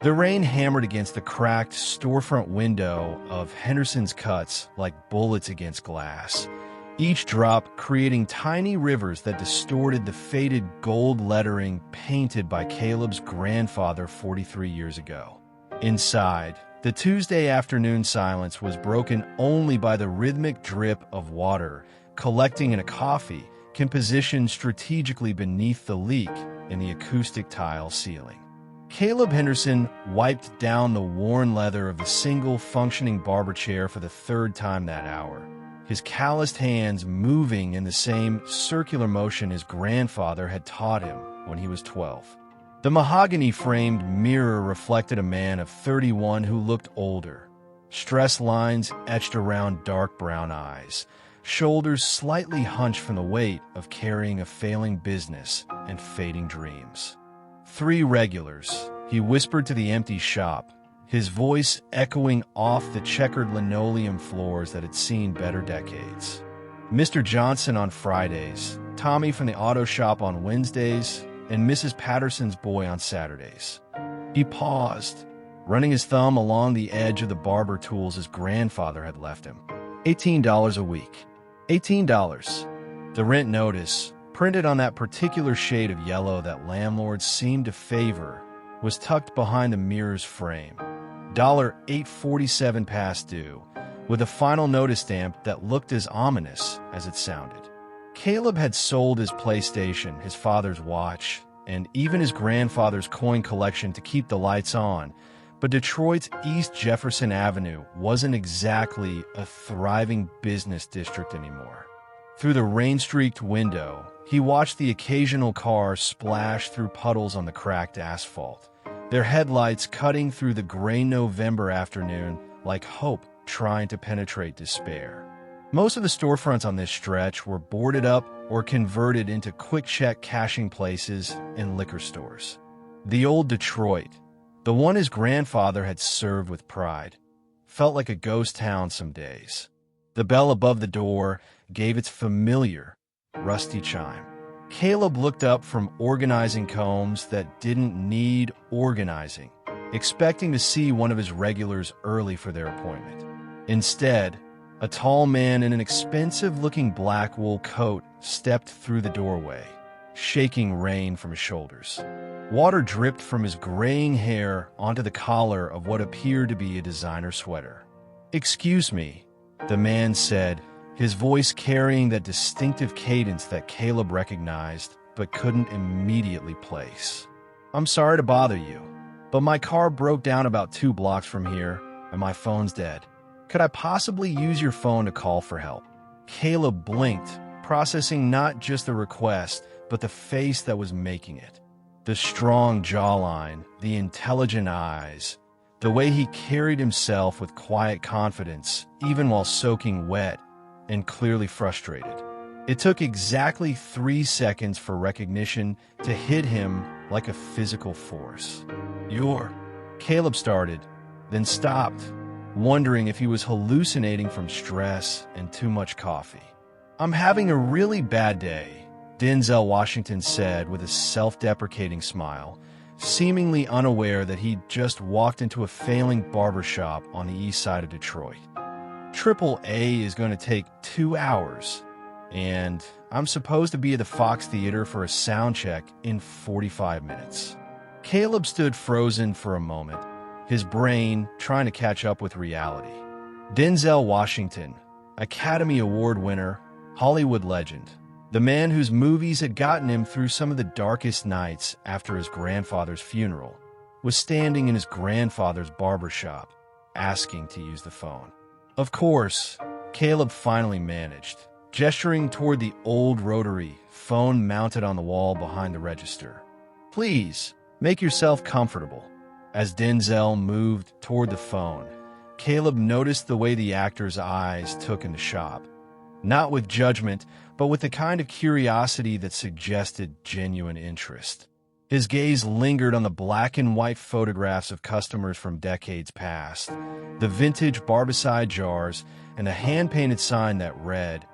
The rain hammered against the cracked storefront window of Henderson's Cuts like bullets against glass, each drop creating tiny rivers that distorted the faded gold lettering painted by Caleb's grandfather 43 years ago. Inside, the Tuesday afternoon silence was broken only by the rhythmic drip of water collecting in a coffee can position strategically beneath the leak in the acoustic tile ceiling. Caleb Henderson wiped down the worn leather of the single functioning barber chair for the third time that hour, his calloused hands moving in the same circular motion his grandfather had taught him when he was 12. The mahogany-framed mirror reflected a man of 31 who looked older, stress lines etched around dark brown eyes, shoulders slightly hunched from the weight of carrying a failing business and fading dreams. 3 regulars, he whispered to the empty shop, his voice echoing off the checkered linoleum floors that had seen better decades. Mr. Johnson on Fridays, Tommy from the auto shop on Wednesdays, and Mrs. Patterson's boy on Saturdays. He paused, running his thumb along the edge of the barber tools his grandfather had left him. $18 a week. $18. The rent notice, printed on that particular shade of yellow that landlords seemed to favor, was tucked behind the mirror's frame. $8.47 past due, with a final notice stamp that looked as ominous as it sounded. Caleb had sold his PlayStation, his father's watch, and even his grandfather's coin collection to keep the lights on, but Detroit's East Jefferson Avenue wasn't exactly a thriving business district anymore. Through the rain-streaked window, he watched the occasional car splash through puddles on the cracked asphalt, their headlights cutting through the gray November afternoon like hope trying to penetrate despair. Most of the storefronts on this stretch were boarded up or converted into quick-check cashing places and liquor stores. The old Detroit, the one his grandfather had served with pride, felt like a ghost town some days. The bell above the door gave its familiar, rusty chime. Caleb looked up from organizing combs that didn't need organizing, expecting to see one of his regulars early for their appointment. Instead, a tall man in an expensive-looking black wool coat stepped through the doorway, shaking rain from his shoulders. Water dripped from his graying hair onto the collar of what appeared to be a designer sweater. "Excuse me," the man said, his voice carrying that distinctive cadence that Caleb recognized but couldn't immediately place. "I'm sorry to bother you, but my car broke down about 2 blocks from here, and my phone's dead. Could I possibly use your phone to call for help?" Caleb blinked, processing not just the request, but the face that was making it. The strong jawline, the intelligent eyes, the way he carried himself with quiet confidence, even while soaking wet and clearly frustrated. It took exactly 3 seconds for recognition to hit him like a physical force. Caleb started, then stopped, wondering if he was hallucinating from stress and too much coffee. "I'm having a really bad day," Denzel Washington said with a self-deprecating smile, seemingly unaware that he'd just walked into a failing barbershop on the east side of Detroit. "AAA is going to take 2 hours, and I'm supposed to be at the Fox Theater for a sound check in 45 minutes. Caleb stood frozen for a moment, his brain trying to catch up with reality. Denzel Washington, Academy Award winner, Hollywood legend, the man whose movies had gotten him through some of the darkest nights after his grandfather's funeral, was standing in his grandfather's barbershop, asking to use the phone. Of course, Caleb finally managed, gesturing toward the old rotary phone mounted on the wall behind the register. "Please, make yourself comfortable." As Denzel moved toward the phone, Caleb noticed the way the actor's eyes took in the shop. Not with judgment, but with the kind of curiosity that suggested genuine interest. His gaze lingered on the black and white photographs of customers from decades past, the vintage Barbicide jars, and the hand-painted sign that read,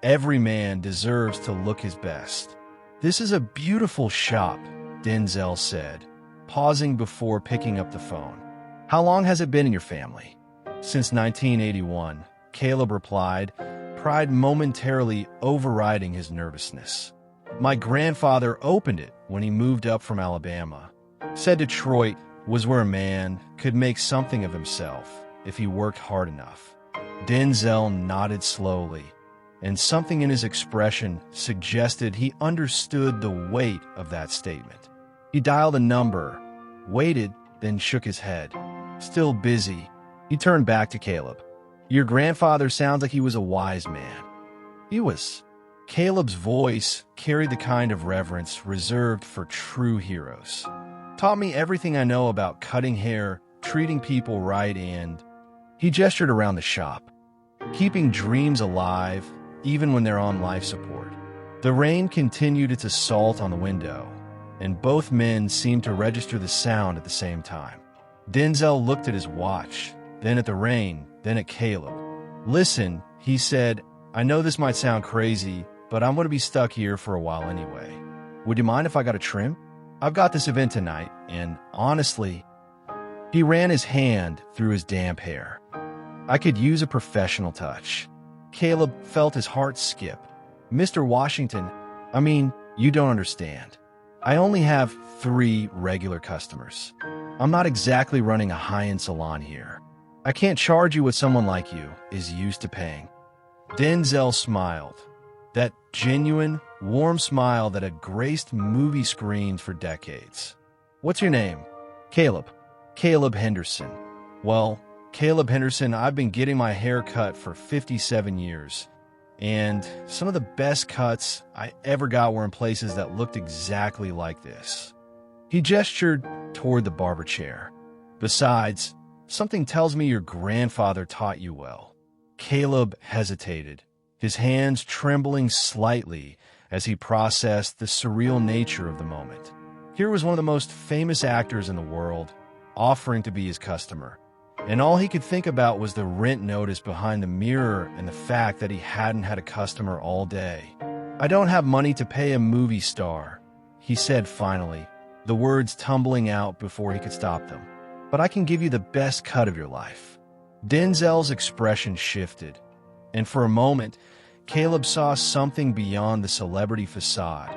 "Every man deserves to look his best." "This is a beautiful shop," Denzel said, pausing before picking up the phone. "How long has it been in your family?" "Since 1981, Caleb replied, pride momentarily overriding his nervousness. "My grandfather opened it when he moved up from Alabama. Said Detroit was where a man could make something of himself if he worked hard enough." Denzel nodded slowly, and something in his expression suggested he understood the weight of that statement. He dialed a number, waited, then shook his head. "Still busy." He turned back to Caleb. "Your grandfather sounds like he was a wise man." "He was." Caleb's voice carried the kind of reverence reserved for true heroes. "Taught me everything I know about cutting hair, treating people right, and—" He gestured around the shop. "Keeping dreams alive, even when they're on life support." The rain continued its assault on the window, and both men seemed to register the sound at the same time. Denzel looked at his watch, then at the rain, then at Caleb. "Listen," he said, "I know this might sound crazy, but I'm going to be stuck here for a while anyway. Would you mind if I got a trim? I've got this event tonight, and honestly—" He ran his hand through his damp hair. "I could use a professional touch." Caleb felt his heart skip. "Mr. Washington, I mean, you don't understand. I only have 3 regular customers. I'm not exactly running a high-end salon here. I can't charge you what someone like you is used to paying." Denzel smiled. That genuine, warm smile that had graced movie screens for decades. "What's your name?" "Caleb." "Caleb Henderson." "Well, Caleb Henderson, I've been getting my hair cut for 57 years. And some of the best cuts I ever got were in places that looked exactly like this." He gestured toward the barber chair. "Besides, something tells me your grandfather taught you well." Caleb hesitated, his hands trembling slightly as he processed the surreal nature of the moment. Here was one of the most famous actors in the world, offering to be his customer, and all he could think about was the rent notice behind the mirror and the fact that he hadn't had a customer all day. "I don't have money to pay a movie star," he said finally, the words tumbling out before he could stop them. "But I can give you the best cut of your life." Denzel's expression shifted, and for a moment, Caleb saw something beyond the celebrity facade,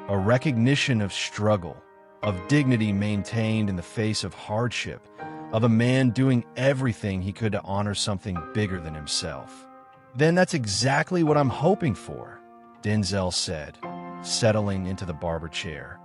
a recognition of struggle, of dignity maintained in the face of hardship, of a man doing everything he could to honor something bigger than himself. "Then that's exactly what I'm hoping for," Denzel said, settling into the barber chair.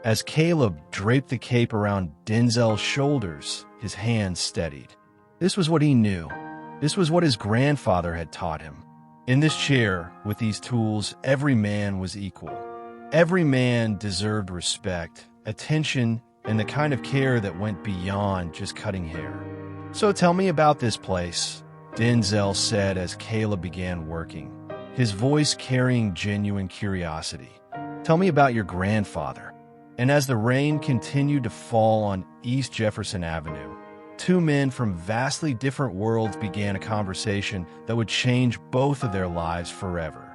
As Caleb draped the cape around Denzel's shoulders, his hands steadied. This was what he knew. This was what his grandfather had taught him. In this chair, with these tools, every man was equal. Every man deserved respect, attention, and the kind of care that went beyond just cutting hair. "So tell me about this place," Denzel said as Caleb began working, his voice carrying genuine curiosity. "Tell me about your grandfather." And as the rain continued to fall on East Jefferson Avenue, 2 men from vastly different worlds began a conversation that would change both of their lives forever.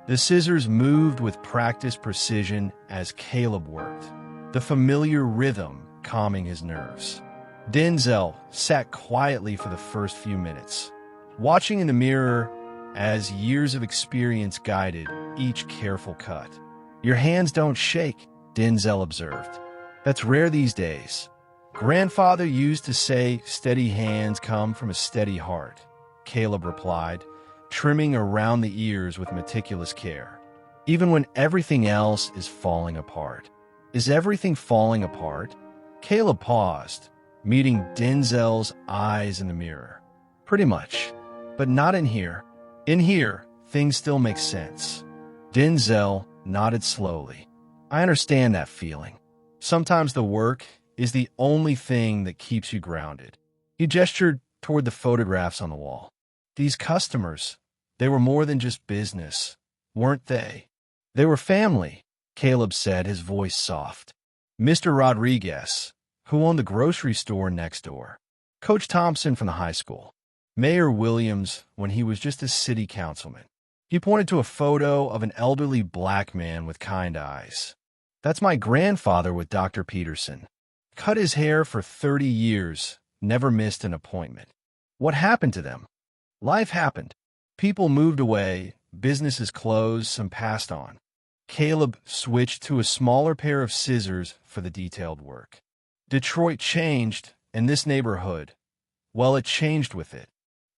The scissors moved with practiced precision as Caleb worked, the familiar rhythm calming his nerves. Denzel sat quietly for the first few minutes, watching in the mirror as years of experience guided each careful cut. "Your hands don't shake," Denzel observed. "That's rare these days. Grandfather used to say steady hands come from a steady heart," Caleb replied, trimming around the ears with meticulous care. "Even when everything else is falling apart." "Is everything falling apart?" Caleb paused, meeting Denzel's eyes in the mirror. "Pretty much, but not in here. In here, things still make sense." Denzel nodded slowly. "I understand that feeling. Sometimes the work is the only thing that keeps you grounded." He gestured toward the photographs on the wall. "These customers, they were more than just business, weren't they?" "They were family," Caleb said, his voice soft. "Mr. Rodriguez, who owned the grocery store next door. Coach Thompson from the high school. Mayor Williams when he was just a city councilman." He pointed to a photo of an elderly black man with kind eyes. "That's my grandfather with Dr. Peterson." Cut his hair for 30 years, never missed an appointment. What happened to them? Life happened. People moved away, businesses closed, some passed on. Caleb switched to a smaller pair of scissors for the detailed work. Detroit changed, and this neighborhood, well, it changed with it.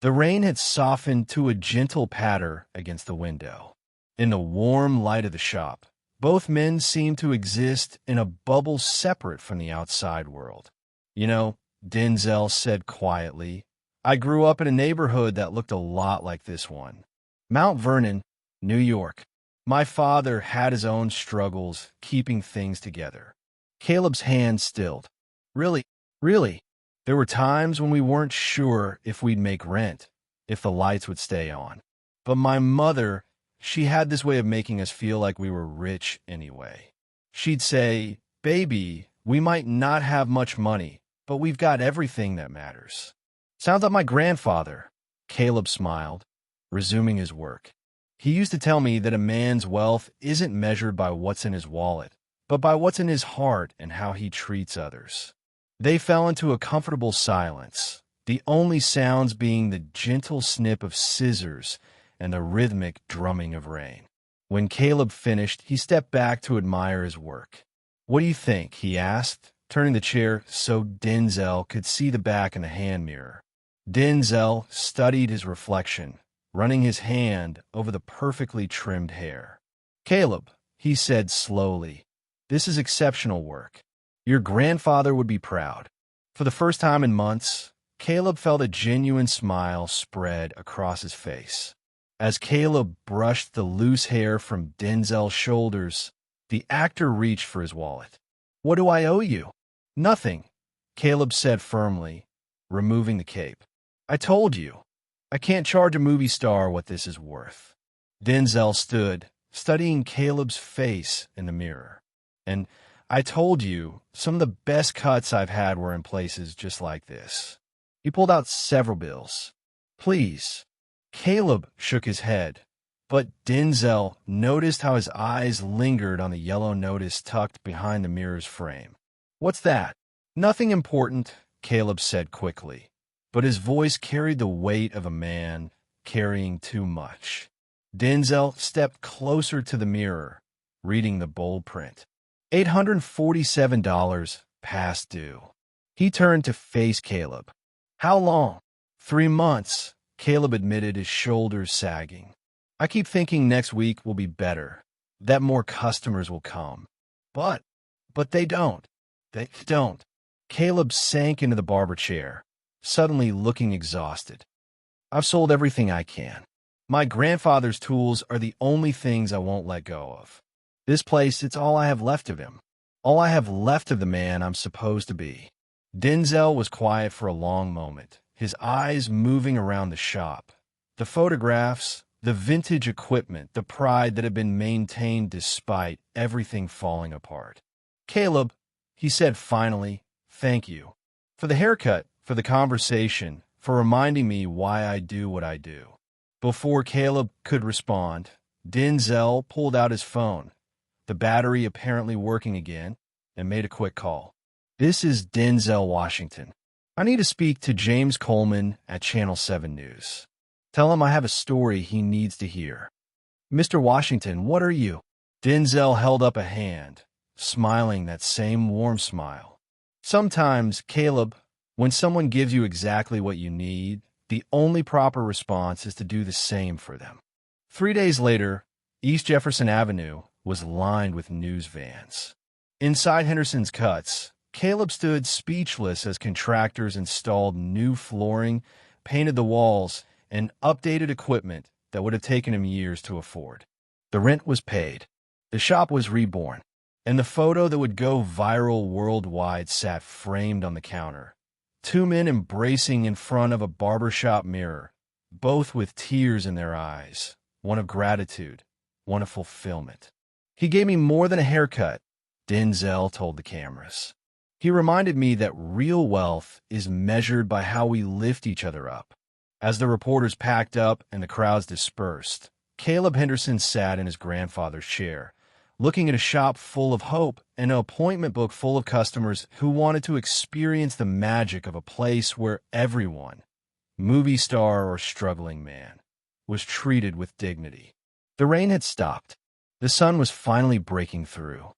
The rain had softened to a gentle patter against the window. In the warm light of the shop, both men seemed to exist in a bubble separate from the outside world. You know, Denzel said quietly, I grew up in a neighborhood that looked a lot like this one. Mount Vernon, New York. My father had his own struggles keeping things together. Caleb's hand stilled. Really. There were times when we weren't sure if we'd make rent, if the lights would stay on. But my mother, she had this way of making us feel like we were rich anyway. She'd say, baby, we might not have much money, but we've got everything that matters. Sounds like my grandfather. Caleb smiled, resuming his work. He used to tell me that a man's wealth isn't measured by what's in his wallet, but by what's in his heart and how he treats others. They fell into a comfortable silence, the only sounds being the gentle snip of scissors and the rhythmic drumming of rain. When Caleb finished, he stepped back to admire his work. What do you think? He asked, turning the chair so Denzel could see the back in the hand mirror. Denzel studied his reflection, running his hand over the perfectly trimmed hair. Caleb, he said slowly, this is exceptional work. Your grandfather would be proud. For the first time in months, Caleb felt a genuine smile spread across his face. As Caleb brushed the loose hair from Denzel's shoulders, the actor reached for his wallet. What do I owe you? Nothing, Caleb said firmly, removing the cape. I told you, I can't charge a movie star what this is worth. Denzel stood, studying Caleb's face in the mirror. And I told you, some of the best cuts I've had were in places just like this. He pulled out several bills. Please. Caleb shook his head, but Denzel noticed how his eyes lingered on the yellow notice tucked behind the mirror's frame. What's that? Nothing important, Caleb said quickly, but his voice carried the weight of a man carrying too much. Denzel stepped closer to the mirror, reading the bold print. $847 past due. He turned to face Caleb. How long? 3 months, Caleb admitted, his shoulders sagging. I keep thinking next week will be better, that more customers will come. But they don't. They don't. Caleb sank into the barber chair, suddenly looking exhausted. I've sold everything I can. My grandfather's tools are the only things I won't let go of. This place, it's all I have left of him. All I have left of the man I'm supposed to be. Denzel was quiet for a long moment, his eyes moving around the shop. The photographs, the vintage equipment, the pride that had been maintained despite everything falling apart. Caleb, he said finally, thank you. For the haircut, for the conversation, for reminding me why I do what I do. Before Caleb could respond, Denzel pulled out his phone, the battery apparently working again, and made a quick call. This is Denzel Washington. I need to speak to James Coleman at Channel 7 News. Tell him I have a story he needs to hear. Mr. Washington, what are you? Denzel held up a hand, smiling that same warm smile. Sometimes, Caleb, when someone gives you exactly what you need, the only proper response is to do the same for them. 3 days later, East Jefferson Avenue was lined with news vans. Inside Henderson's Cuts, Caleb stood speechless as contractors installed new flooring, painted the walls, and updated equipment that would have taken him years to afford. The rent was paid, the shop was reborn, and the photo that would go viral worldwide sat framed on the counter. 2 men embracing in front of a barbershop mirror, both with tears in their eyes, one of gratitude, one of fulfillment. He gave me more than a haircut, Denzel told the cameras. He reminded me that real wealth is measured by how we lift each other up. As the reporters packed up and the crowds dispersed, Caleb Henderson sat in his grandfather's chair, looking at a shop full of hope and an appointment book full of customers who wanted to experience the magic of a place where everyone, movie star or struggling man, was treated with dignity. The rain had stopped. The sun was finally breaking through,